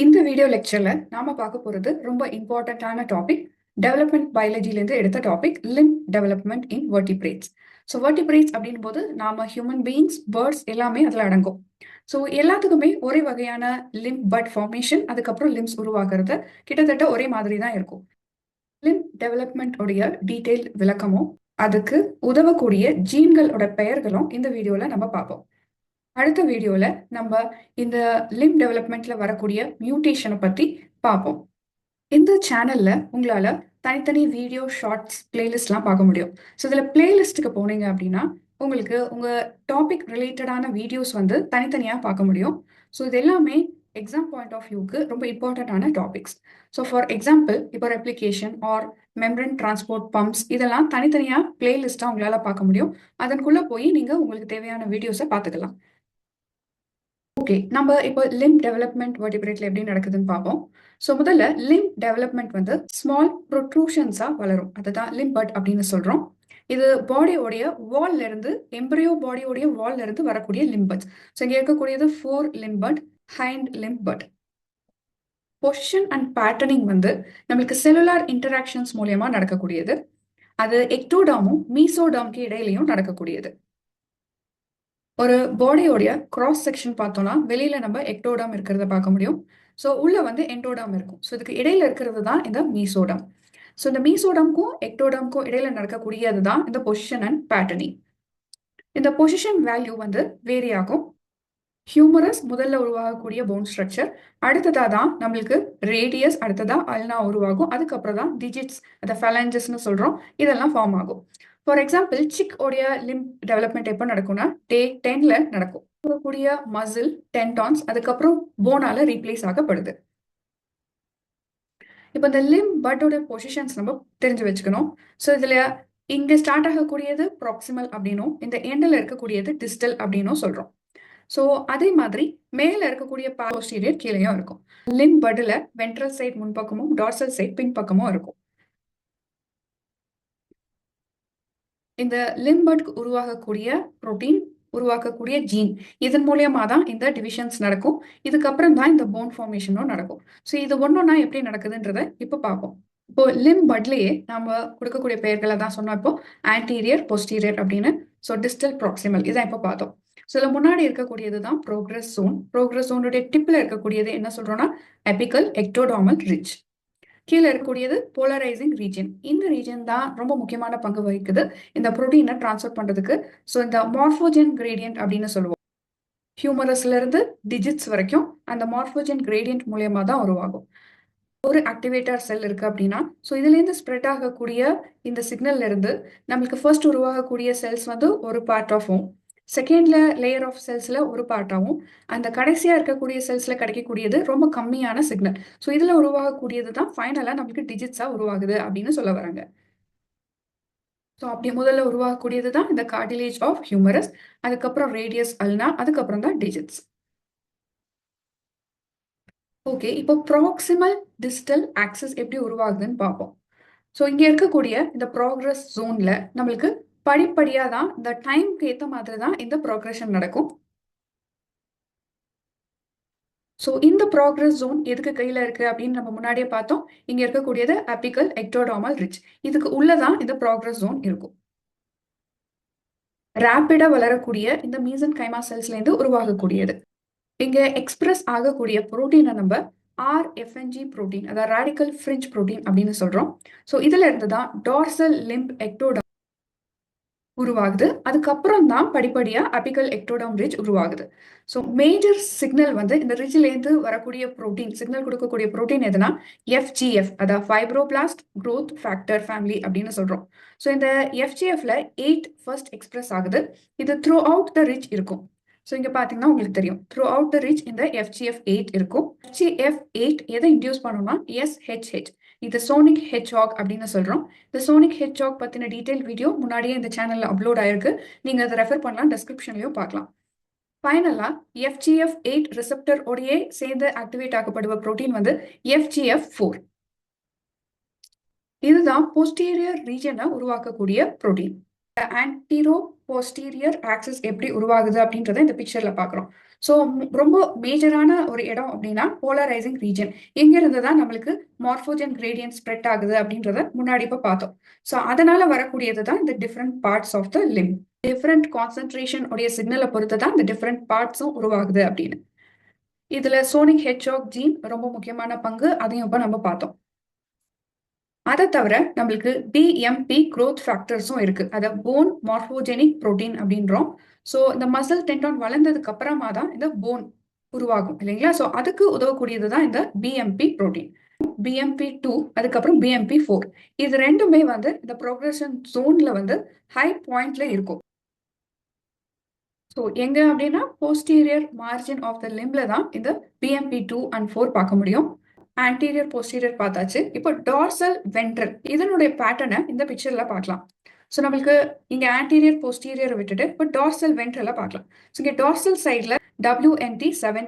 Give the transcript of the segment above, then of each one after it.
இந்த வீடியோ லெக்சர்ல நாம பார்க்க போறது ரொம்ப இம்பார்ட்டன்டான டாபிக். டெவலப்மெண்ட் பயாலஜில இருந்து எடுத்த topic limb development in vertebrates. So vertebrates அப்படின் போது நாம ஹியூமன் பீயிங்ஸ், பேர்ட்ஸ் எல்லாமே அதுல அடங்கும். ஸோ எல்லாத்துக்குமே ஒரே வகையான லிம் பட் ஃபார்மேஷன், அதுக்கப்புறம் லிம்ஸ் உருவாக்குறது கிட்டத்தட்ட ஒரே மாதிரி தான் இருக்கும். லிம் டெவலப்மெண்ட் உடைய டீடைல் விளக்கமும் அதுக்கு உதவக்கூடிய ஜீன்களோட பெயர்களும் இந்த வீடியோல நம்ம பார்ப்போம். அடுத்த வீடியோல நம்ம இந்த லிம் டெவலப்மெண்ட்ல வரக்கூடிய மியூட்டேஷனை பத்தி பார்ப்போம். இந்த சேனல்ல உங்களால தனித்தனி வீடியோ ஷார்ட்ஸ் பிளேலிஸ்ட்லாம் பார்க்க முடியும். ஸோ இதில் பிளேலிஸ்ட்டுக்கு போனீங்க அப்படின்னா உங்களுக்கு உங்க டாபிக் ரிலேட்டடான வீடியோஸ் வந்து தனித்தனியாக பார்க்க முடியும். ஸோ இது எல்லாமே எக்ஸாம் பாயிண்ட் ஆஃப் வியூக்கு ரொம்ப இம்பார்ட்டண்ட்டான டாபிக்ஸ். ஸோ ஃபார் எக்ஸாம்பிள் இப்போ replication or membrane transport pumps இதெல்லாம் தனித்தனியாக பிளேலிஸ்ட்டாக உங்களால் பார்க்க முடியும். அதற்குள்ளே போய் நீங்கள் உங்களுக்கு தேவையான வீடியோஸை பார்த்துக்கலாம். ஓகே, நம்ம இப்போ லிம் டெவலப்மெண்ட் வெர்டிபிரேட்ல எப்படி நடக்குதுன்னு பார்ப்போம். ஸோ முதல்ல லிம் டெவலப்மெண்ட் வந்து ஸ்மால் ப்ரொட்ரூஷன்ஸா வளரும். அதுதான் லிம் பட் அப்படின்னு சொல்றோம். இது பாடியோடைய வால்ல இருந்து, எம்பரியோ பாடியோடைய வால்ல இருந்து வரக்கூடிய லிம் பட்ஸ். ஸோ இங்க இருக்கக்கூடியது fore limb bud, hind limb bud. Position and patterning வந்து நம்மளுக்கு செல்லுலார் இன்டராக்ஷன்ஸ் மூலியமா நடக்கக்கூடியது. அது எக்டோடாமும் மீசோடாமுக்கு இடையிலையும் நடக்கக்கூடியது. ஒரு பாடியோடைய கிராஸ் செக்ஷன் பார்த்தோம்னா வெளியில நம்ம எக்டோடாம் இருக்கிறத பார்க்க முடியும். ஸோ உள்ள வந்து என்டோடாம் இருக்கும். ஸோ இதுக்கு இடையில இருக்கிறது தான் இந்த மீசோடம். ஸோ இந்த மீசோடம்க்கும் எக்டோடாம்க்கும் இடையில நடக்கக்கூடியது தான் இந்த பொசிஷன் அண்ட் பேட்டர்னிங். இந்த பொசிஷன் வேல்யூ வந்து வேரி ஆகும். ஹியூமரஸ் முதல்ல உருவாகக்கூடிய போன் ஸ்ட்ரக்சர், அடுத்ததா தான் நம்மளுக்கு ரேடியஸ், அடுத்ததா அல்னா உருவாகும். அதுக்கப்புறம் தான் டிஜிட்ஸ், அதை ஃபேலஞ்சஸ்ன்னு சொல்றோம், இதெல்லாம் ஃபார்ம் ஆகும். ஃபார் எக்ஸாம்பிள் சிக் உடைய லிம் டெவலப்மெண்ட் எப்போ நடக்கும்னா டே 10ல நடக்கும். கூடிய மசில் டென்டான்ஸ் அதுக்கப்புறம் போனால ரீப்ளேஸ் ஆகப்படுது. இப்போ இந்த லிம் பட்டோட பொசிஷன்ஸ் நம்ம தெரிஞ்சு வச்சுக்கணும். ஸோ இதுல இங்க ஸ்டார்ட் ஆகக்கூடியது ப்ராக்சிமல் அப்படின்னும், இந்த எண்டில் இருக்கக்கூடியது டிஸ்டல் அப்படின்னும் சொல்றோம். ஸோ அதே மாதிரி மேல இருக்கக்கூடிய போஸ்டீரியர் கீழேயும் இருக்கும். லிம் பட்ல வென்ட்ரல் சைட் முன்பக்கமும் டார்சல் சைட் பின்பக்கமும் இருக்கும். இந்த லிம் பட் உருவாகக்கூடிய புரோட்டீன், உருவாக்கக்கூடிய ஜீன், இதன் மூலியமா தான் இந்த டிவிஷன்ஸ் நடக்கும். இதுக்கப்புறம் தான் இந்த போன் ஃபார்மேஷனும் நடக்கும். ஸோ இது ஒன்னொன்னா எப்படி நடக்குதுன்றத இப்போ பார்ப்போம். இப்போ லிம் பட்லயே நாம கொடுக்கக்கூடிய பெயர்களை தான் சொன்னோம். இப்போ ஆன்டீரியர், போஸ்டீரியர் அப்படின்னு. ஸோ டிஸ்டல், ப்ராக்சிமல் இதான் இப்போ பார்த்தோம். ஸோ இதுல முன்னாடி இருக்கக்கூடியது தான் ப்ரோக்ரஸ் ஜோன். ப்ரோக்ரஸ் ஜோனுடைய டிப்ல இருக்கக்கூடியது என்ன சொல்றோம்னா எபிக்கல் எக்டோடார்மல் ரிட்ஜ். கீழே இருக்கக்கூடியது போலரைசிங் ரீஜன். இந்த ரீஜன் தான் ரொம்ப முக்கியமான பங்கு வகிக்குது இந்த புரோட்டீனை டிரான்ஸ்ஃபர் பண்றதுக்கு. ஸோ இந்த மார்போஜன் கிரேடியன்ட் அப்படின்னு சொல்லுவோம். ஹியூமரஸ்ல இருந்து டிஜிட்ஸ் வரைக்கும் அந்த மார்போஜன் கிரேடியன்ட் மூலியமா தான் உருவாகும். ஒரு ஆக்டிவேட்டர் செல் இருக்கு அப்படின்னா, ஸோ இதுலேருந்து ஸ்ப்ரெட் ஆகக்கூடிய இந்த சிக்னல்ல இருந்து நம்மளுக்கு ஃபர்ஸ்ட் உருவாகக்கூடிய செல்ஸ் வந்து ஒரு பார்ட் ஆஃபும், செகண்ட்ல லேயர் ஆஃப் செல்ஸ்ல ஒரு பார்ட்டாகவும், அந்த கடைசியா இருக்கக்கூடிய செல்ஸ்ல கிடைக்கக்கூடியது ரொம்ப கம்மியான சிக்னல். ஸோ இதுல உருவாகக்கூடியது தான் ஃபைனலா நம்மளுக்கு டிஜிட்ஸா உருவாகுது அப்படின்னு சொல்ல வராங்க. ஸோ அப்படி முதல்ல உருவாகக்கூடியது தான் இந்த கார்டிலேஜ் ஆஃப் ஹியூமரஸ், அதுக்கப்புறம் ரேடியஸ் அல்னா, அதுக்கப்புறம் தான் டிஜிட்ஸ். ஓகே, இப்போ ப்ராக்சிமல் டிஸ்டல் ஆக்சஸ் எப்படி உருவாகுதுன்னு பார்ப்போம். ஸோ இங்க இருக்கக்கூடிய இந்த ப்ராக்ரஸ் ஜோன்ல நம்மளுக்கு படிப்படியா தான் இந்த டைம்க்கு ஏற்ற மாதிரி தான் இந்த ப்ரோக்ரஷன் நடக்கும். ஸோ இந்த ப்ராக்ரஸ் ஜோன் எதுக்கு கையில இருக்கு அப்படின்னு நம்ம முன்னாடியே பார்த்தோம். இங்க இருக்கக்கூடியது அபிக்கல் எக்டோடார்மல் ரிட்ஜ். இதுக்கு உள்ளதான் இந்த ப்ராக்ரஸ் ஜோன் இருக்கும். ரேப்பிடா வளரக்கூடிய இந்த மீசன் கைமா செல்ஸ்ல இருந்து உருவாகக்கூடியது. இங்க எக்ஸ்பிரஸ் ஆகக்கூடிய புரோட்டீனை நம்ம RFNG புரோட்டீன், அதாவது ராடிக்கல் ஃப்ரிஞ்ச் புரோட்டீன் அப்படின்னு சொல்றோம். ஸோ இதுல இருந்து தான் டார்சல் லிம்ப் எக்டோடார்ம் உருவாகுது. அதுக்கப்புறம் தான் படிப்படியா அபிக்கல் எக்டோடார்ம் ரிட்ஜ் உருவாகுது. ஸோ மேஜர் சிக்னல் வந்து இந்த ரிட்ஜ்லேருந்து வரக்கூடிய புரோட்டீன், சிக்னல் கொடுக்கக்கூடிய புரோட்டீன் எதுனா FGF, அதாவது ஃபைப்ரோபிளாஸ்ட் growth ஃபேக்டர் ஃபேமிலி அப்படின்னு சொல்றோம். ஸோ இந்த FGFல 8 ஃபர்ஸ்ட் எக்ஸ்பிரஸ் ஆகுது. இது த்ரூ அவுட் த ரிட்ஜ் இருக்கும். ஸோ இங்க பாத்தீங்கன்னா உங்களுக்கு தெரியும், த்ரூ அவுட் த ரிட்ஜ் இந்த FGF8 இருக்கும். FGF8 எதை இன்டியூஸ் பண்ணோம்னா SHH, இது சோனிக் ஹெட்ஜ்ஹாக் அப்படின்னு சொல்றோம். இந்த சோனிக் ஹெட்ஜ்ஹாக் பத்தின டீடைல் வீடியோ முன்னாடியே இந்த சேனல்ல அப்லோட் ஆயிருக்கு. நீங்க அதை ரெஃபர் பண்ணலாம், டெஸ்கிரிப்ஷன்லயும் பார்க்கலாம். ஃபைனலா FGF8 ரிசெப்டர் ஓடையே சேர்ந்து ஆக்டிவேட் ஆகப்படுவ புரோட்டீன் வந்து FGF4. இதுதான் போஸ்டீரியர் ரீஜனை உருவாக்கக்கூடிய புரோட்டீன். ஆன்டீரோ போஸ்டீரியர் ஆக்சிஸ் எப்படி உருவாகுது அப்படின்றத இந்த பிக்சர்ல பாக்குறோம். ஸோ ரொம்ப மேஜரான ஒரு இடம் அப்படின்னா போலரைசிங் ரீஜன். எங்க இருந்து தான் நம்மளுக்கு மார்போஜன் கிரேடியன்ட் ஸ்ப்ரெட் ஆகுது அப்படின்றத முன்னாடி இப்போ பார்த்தோம். ஸோ அதனால வரக்கூடியது தான் இந்த different parts of the limb. Different concentration உடைய சிக்னலை பொறுத்து தான் இந்த டிஃப்ரெண்ட் பார்ட்ஸும் உருவாகுது அப்படின்னு. இதுல சோனிக் ஹெட்ஜாக் ஜீன் ரொம்ப முக்கியமான பங்கு, அதையும் இப்போ நம்ம பார்த்தோம். அதை தவிர நம்மளுக்கு பிஎம்பி growth ஃபேக்டர்ஸும் இருக்கு. அதை போன் மார்போஜெனிக் புரோட்டீன் அப்படின்றோம். ஸோ இந்த மசில் டென்டான் வளர்ந்ததுக்கு அப்புறமா தான் இந்த போன் உருவாகும் இல்லைங்களா? ஸோ அதுக்கு உதவக்கூடியது தான் இந்த பிஎம்பி புரோட்டீன். பிஎம்பி 2 அதுக்கப்புறம் பிஎம்பி 4 இது ரெண்டுமே வந்து இந்த ப்ரோக்ரஷன் ஜோன்ல வந்து ஹை பாயிண்ட்ல இருக்கும். ஸோ எங்க அப்படின்னா போஸ்டீரியர் மார்ஜின் ஆஃப் த லிம்ல தான் இந்த பிஎம்பி 2 and 4 பார்க்க முடியும். ஆன்டீரியர் போஸ்டீரியர் பார்த்தாச்சு. இப்போ டார்சல் வென்ட்ரல் இதனுடைய பேட்டர்னை இந்த பிக்சர்ல பார்க்கலாம். ஸோ நம்மளுக்கு இங்க ஆன்டீரியர் போஸ்டீரியர் விட்டுட்டு இப்போ டார்சல் வென்ட்ரலை பார்க்கலாம். ஸோ இங்க டார்சல் சைட்ல WNT7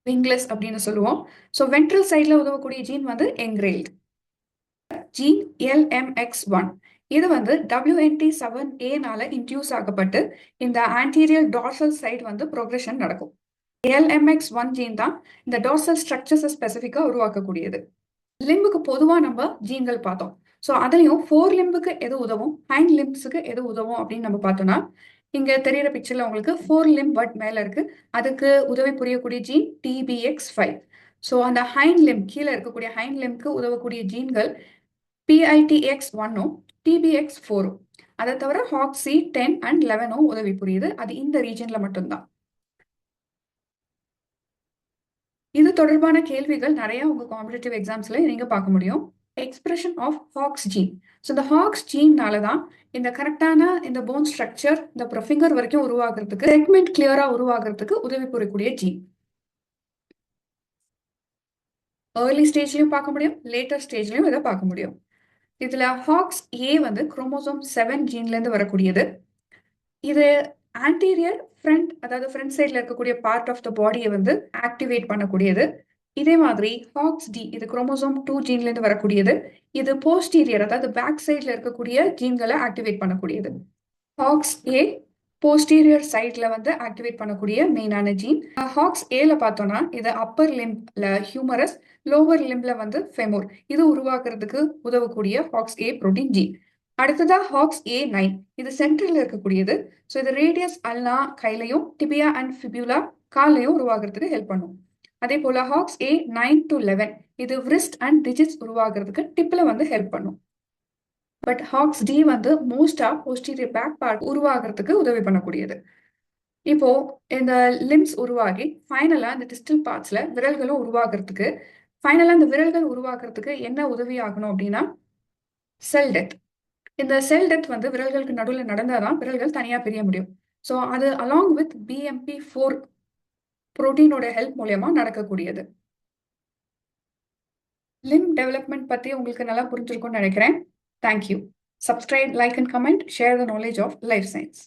விங்லெஸ் அப்படின்னு சொல்லுவோம். ஸோ வென்ட்ரல் சைட்ல உதவக்கூடிய ஜீன் வந்து என்கிரெயில்ட். ஜீன் LMX1 இது வந்து WNT7A இன்டியூஸ் ஆகப்பட்டு இந்த ஆன்டீரியர் டார்சல் சைடு வந்து ப்ரோக்ரஷன் நடக்கும். LMX1 ஜீன் தான் இந்த டார்சல் ஸ்ட்ரக்சர்ஸை ஸ்பெசிஃபிக்கா உருவாக்கக்கூடியது. லிம்புக்கு பொதுவா நம்ம ஜீன்கள் பார்த்தோம். ஸோ அதுலயும் 4 லிம்புக்கு எது உதவும், ஹைண்ட் லிம்ப்ஸுக்கு எது உதவும் அப்படின்னு நம்ம பார்த்தோம்னா, இங்க தெரியிற பிக்சர்ல உங்களுக்கு 4 லிம்ப் பட் மேல இருக்கு. அதுக்கு உதவி புரியக்கூடிய ஜீன் TBX5. ஸோ அந்த ஹைண்ட் லிம்ப் கீழே இருக்கக்கூடிய ஹைண்ட் லிம்ப்க்கு உதவக்கூடிய ஜீன்கள் PITX1ம் TBX4ம். அதை தவிர HOXC10 and 11ம் உதவி புரியுது. அது இந்த ரீஜன்ல மட்டும்தான். இது தொடர்பான கேள்விகள் நிறைய உங்க காம்படிட்டிவ் எக்ஸாம்ஸ்ல நீங்க பார்க்க முடியும். Expression of Hox gene. So இந்த ஹாக்ஸ் ஜீன்னால தான் இந்த கரெக்டான இந்த போன் ஸ்ட்ரக்சர் இந்த ஃபிங்கர் வரைக்கும் உருவாக்குறதுக்கு, செக்மெண்ட் கிளியரா உருவாக்குறதுக்கு உதவி புரியக்கூடிய ஜீன். ஏர்லி ஸ்டேஜ்லயும் பார்க்க முடியும், லேட்டர் ஸ்டேஜ்லயும் இதை பார்க்க முடியும். இதுல ஹாக்ஸ் ஏ வந்து குரோமோசோம் 7 ஜீன்ல இருந்து வரக்கூடியது. இது ஆன்டீரியர் ஃப்ரண்ட், அதாவது ஃப்ரண்ட் சைட்ல இருக்கக்கூடிய பார்ட் ஆஃப் த பாடியை வந்து ஆக்டிவேட் பண்ணக்கூடியது. இதே மாதிரி ஹாக்ஸ் டி இது குரோமோசோம் 2 ஜீன்ல இருந்து வரக்கூடியது. இது போஸ்டீரியர், அதாவது பேக் சைட்ல இருக்கக்கூடிய ஜீன்களை ஆக்டிவேட் பண்ணக்கூடியது. ஹாக்ஸ் ஏ போஸ்டீரியர் சைட்ல வந்து ஆக்டிவேட் பண்ணக்கூடிய மெயினான ஜீன். ஹாக்ஸ் ஏல பார்த்தோம்னா இது அப்பர் லிம்ப்ல ஹியூமரஸ், லோவர் லிம்ப்ல வந்து ஃபெமோர். இது உருவாக்குறதுக்கு உதவக்கூடிய ஹாக்ஸ் ஏ புரோட்டீன் ஜீன். அடுத்ததா ஹாக்ஸ் A9 இது சென்ட்ரல்ல இருக்கக்கூடியது. ஸோ இது ரேடியஸ் அல்னா கையிலையும், டிபியா அண்ட் ஃபிபியூலா கால்லையும் உருவாக்குறதுக்கு ஹெல்ப் பண்ணும். அதே போல ஹாக்ஸ் A9 to 11 இது விரிஸ்ட் அண்ட் டிஜிட்ஸ் உருவாக்குறதுக்கு டிப்ல வந்து ஹெல்ப் பண்ணும். பட் ஹாக்ஸ் டி வந்து மோஸ்டா போஸ்டீரியர் பேக் பார்ட் உருவாக்குறதுக்கு உதவி பண்ணக்கூடியது. இப்போ இந்த லிம்ஸ் உருவாகி ஃபைனலா இந்த டிஸ்டல் பார்ட்ஸ்ல விரல்களும் உருவாக்குறதுக்கு, ஃபைனலா இந்த விரல்கள் உருவாக்குறதுக்கு என்ன உதவி ஆகணும் அப்படின்னா செல் டெத். இந்த செல் டெத் வந்து விரல்களுக்கு நடுவில் நடந்தாதான் விரல்கள் தனியா பிரிய முடியும். ஸோ அது அலாங் வித் BMP4 புரோட்டீனோட ஹெல்ப் மூலயமா நடக்கக்கூடியது. லிம் டெவலப்மெண்ட் பத்தி உங்களுக்கு நல்லா புரிஞ்சிருக்கும்னு நினைக்கிறேன். Thank you. Subscribe, like and comment, share the knowledge of life science.